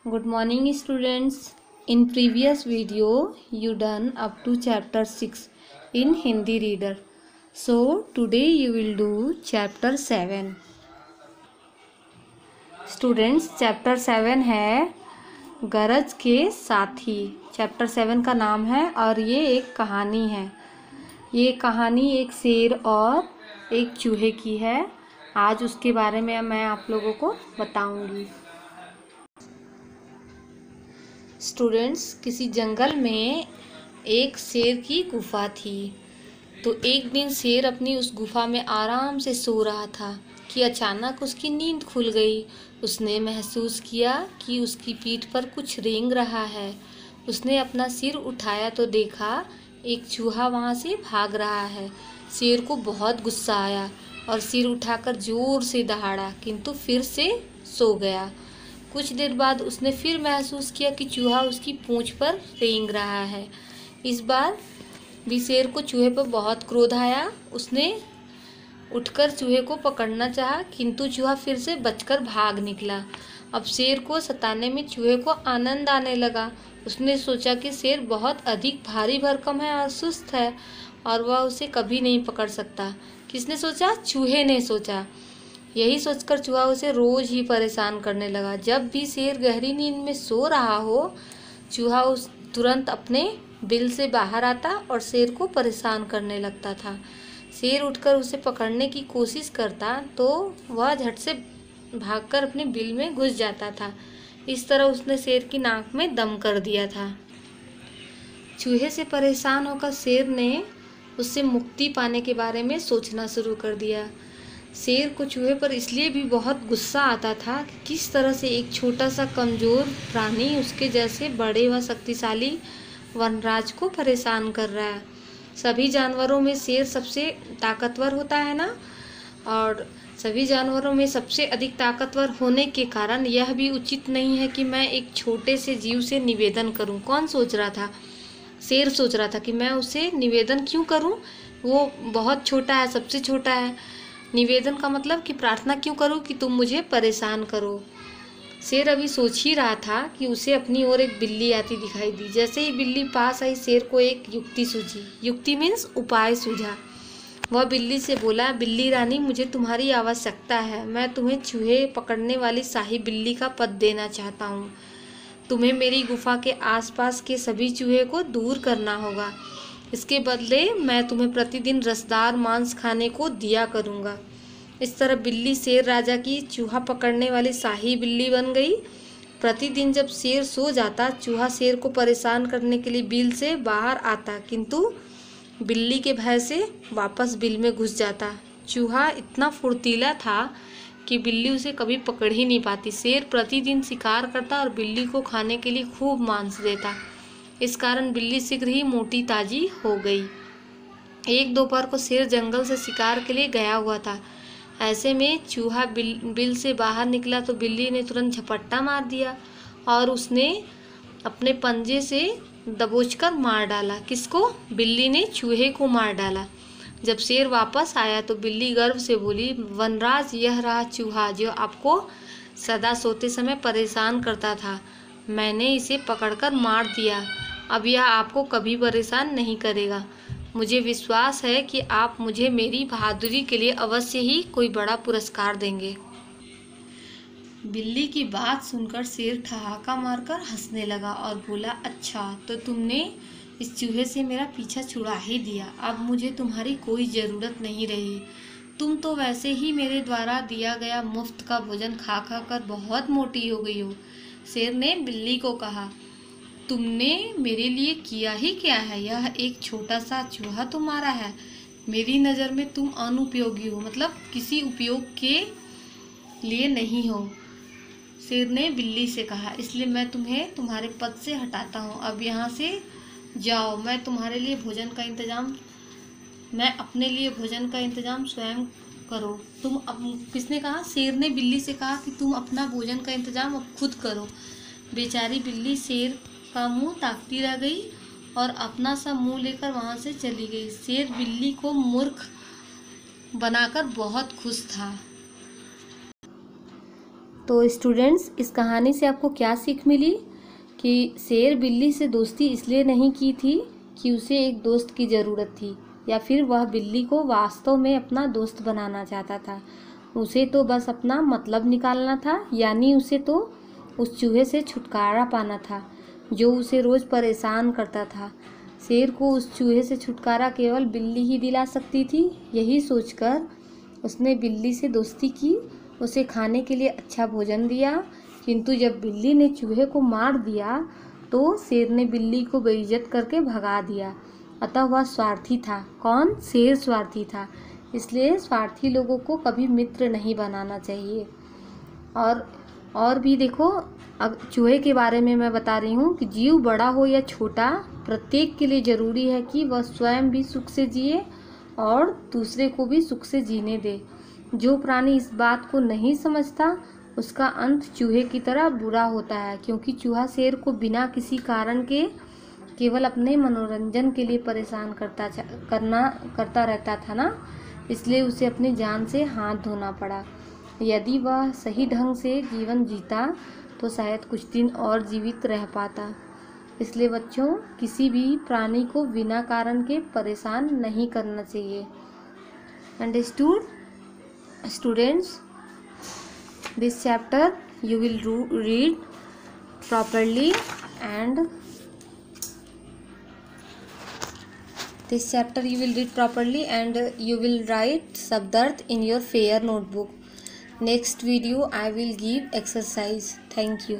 Good morning students. In previous video you done up to chapter 6 in Hindi reader. So today you will do chapter 7. Students chapter 7 है गरज के साथी। Chapter 7 का नाम है और ये एक कहानी है। ये कहानी एक शेर और एक चूहे की है। आज उसके बारे में मैं आप लोगों को बताऊंगी। स्टूडेंट्स, किसी जंगल में एक शेर की गुफा थी। तो एक दिन शेर अपनी उस गुफा में आराम से सो रहा था कि अचानक उसकी नींद खुल गई। उसने महसूस किया कि उसकी पीठ पर कुछ रेंग रहा है। उसने अपना सिर उठाया तो देखा एक चूहा वहाँ से भाग रहा है। शेर को बहुत गुस्सा आया और सिर उठाकर जोर से दहाड़ा, किंतु फिर से सो गया। कुछ देर बाद उसने फिर महसूस किया कि चूहा उसकी पूंछ पर रेंग रहा है। इस बार भी शेर को चूहे पर बहुत क्रोध आया। उसने उठकर चूहे को पकड़ना चाहा, किंतु चूहा फिर से बचकर भाग निकला। अब शेर को सताने में चूहे को आनंद आने लगा। उसने सोचा कि शेर बहुत अधिक भारी भरकम है और सुस्त है और वह उसे कभी नहीं पकड़ सकता। किसने सोचा? चूहे ने सोचा। यही सोचकर चूहा उसे रोज ही परेशान करने लगा। जब भी शेर गहरी नींद में सो रहा हो, चूहा उस तुरंत अपने बिल से बाहर आता और शेर को परेशान करने लगता था। शेर उठकर उसे पकड़ने की कोशिश करता तो वह झट से भागकर अपने बिल में घुस जाता था। इस तरह उसने शेर की नाक में दम कर दिया था। चूहे से परेशान होकर शेर ने उससे मुक्ति पाने के बारे में सोचना शुरू कर दिया। शेर को चूहे पर इसलिए भी बहुत गुस्सा आता था कि किस तरह से एक छोटा सा कमज़ोर प्राणी उसके जैसे बड़े व शक्तिशाली वनराज को परेशान कर रहा है। सभी जानवरों में शेर सबसे ताकतवर होता है ना, और सभी जानवरों में सबसे अधिक ताकतवर होने के कारण यह भी उचित नहीं है कि मैं एक छोटे से जीव से निवेदन करूं। कौन सोच रहा था? शेर सोच रहा था कि मैं उसे निवेदन क्यों करूं, वो बहुत छोटा है, सबसे छोटा है। निवेदन का मतलब कि प्रार्थना क्यों करूं कि तुम मुझे परेशान करो। शेर अभी सोच ही रहा था कि उसे अपनी ओर एक बिल्ली आती दिखाई दी। जैसे ही बिल्ली पास आई, शेर को एक युक्ति सूझी। युक्ति मीन्स उपाय सूझा। वह बिल्ली से बोला, बिल्ली रानी, मुझे तुम्हारी आवश्यकता है। मैं तुम्हें चूहे पकड़ने वाली शाही बिल्ली का पद देना चाहता हूँ। तुम्हें मेरी गुफा के आसपास के सभी चूहे को दूर करना होगा। इसके बदले मैं तुम्हें प्रतिदिन रसदार मांस खाने को दिया करूँगा। इस तरह बिल्ली शेर राजा की चूहा पकड़ने वाली शाही बिल्ली बन गई। प्रतिदिन जब शेर सो जाता, चूहा शेर को परेशान करने के लिए बिल से बाहर आता, किंतु बिल्ली के भय से वापस बिल में घुस जाता। चूहा इतना फुर्तीला था कि बिल्ली उसे कभी पकड़ ही नहीं पाती। शेर प्रतिदिन शिकार करता और बिल्ली को खाने के लिए खूब मांस देता। इस कारण बिल्ली शीघ्र ही मोटी ताजी हो गई। एक दोपहर को शेर जंगल से शिकार के लिए गया हुआ था। ऐसे में चूहा बिल से बाहर निकला तो बिल्ली ने तुरंत झपट्टा मार दिया और उसने अपने पंजे से दबोचकर मार डाला। किसको? बिल्ली ने चूहे को मार डाला। जब शेर वापस आया तो बिल्ली गर्व से बोली, वनराज, यह रहा चूहा जो आपको सदा सोते समय परेशान करता था। मैंने इसे पकड़कर मार दिया। अब यह आपको कभी परेशान नहीं करेगा। मुझे विश्वास है कि आप मुझे मेरी बहादुरी के लिए अवश्य ही कोई बड़ा पुरस्कार देंगे। बिल्ली की बात सुनकर शेर ठहाका मारकर हंसने लगा और बोला, अच्छा, तो तुमने इस चूहे से मेरा पीछा छुड़ा ही दिया। अब मुझे तुम्हारी कोई ज़रूरत नहीं रही। तुम तो वैसे ही मेरे द्वारा दिया गया मुफ्त का भोजन खा खा कर बहुत मोटी हो गई हो। शेर ने बिल्ली को कहा, तुमने मेरे लिए किया ही क्या है? यह एक छोटा सा चूहा तो मारा है। मेरी नज़र में तुम अनुपयोगी हो, मतलब किसी उपयोग के लिए नहीं हो। शेर ने बिल्ली से कहा, इसलिए मैं तुम्हें तुम्हारे पद से हटाता हूँ। अब यहाँ से जाओ। मैं अपने लिए भोजन का इंतजाम स्वयं करो। किसने कहा? शेर ने बिल्ली से कहा कि तुम अपना भोजन का इंतजाम अब खुद करो। बेचारी बिल्ली शेर का मुंह ताकती रह गई और अपना सा मुंह लेकर वहां से चली गई। शेर बिल्ली को मूर्ख बनाकर बहुत खुश था। तो स्टूडेंट्स, इस कहानी से आपको क्या सीख मिली कि शेर बिल्ली से दोस्ती इसलिए नहीं की थी कि उसे एक दोस्त की ज़रूरत थी या फिर वह बिल्ली को वास्तव में अपना दोस्त बनाना चाहता था। उसे तो बस अपना मतलब निकालना था, यानी उसे तो उस चूहे से छुटकारा पाना था जो उसे रोज़ परेशान करता था। शेर को उस चूहे से छुटकारा केवल बिल्ली ही दिला सकती थी। यही सोचकर उसने बिल्ली से दोस्ती की, उसे खाने के लिए अच्छा भोजन दिया। किंतु जब बिल्ली ने चूहे को मार दिया तो शेर ने बिल्ली को बेइज्जत करके भगा दिया। अतः वह स्वार्थी था। कौन? शेर स्वार्थी था। इसलिए स्वार्थी लोगों को कभी मित्र नहीं बनाना चाहिए। और भी देखो, अब चूहे के बारे में मैं बता रही हूँ कि जीव बड़ा हो या छोटा, प्रत्येक के लिए ज़रूरी है कि वह स्वयं भी सुख से जिए और दूसरे को भी सुख से जीने दे। जो प्राणी इस बात को नहीं समझता उसका अंत चूहे की तरह बुरा होता है, क्योंकि चूहा शेर को बिना किसी कारण के केवल अपने मनोरंजन के लिए परेशान करता रहता था ना, इसलिए उसे अपनी जान से हाथ धोना पड़ा। यदि वह सही ढंग से जीवन जीता तो शायद कुछ दिन और जीवित रह पाता। इसलिए बच्चों, किसी भी प्राणी को बिना कारण के परेशान नहीं करना चाहिए। Understood? Students, this chapter you will read properly and you will write Shabdarth in your fair notebook. Next video I will give exercise. Thank you.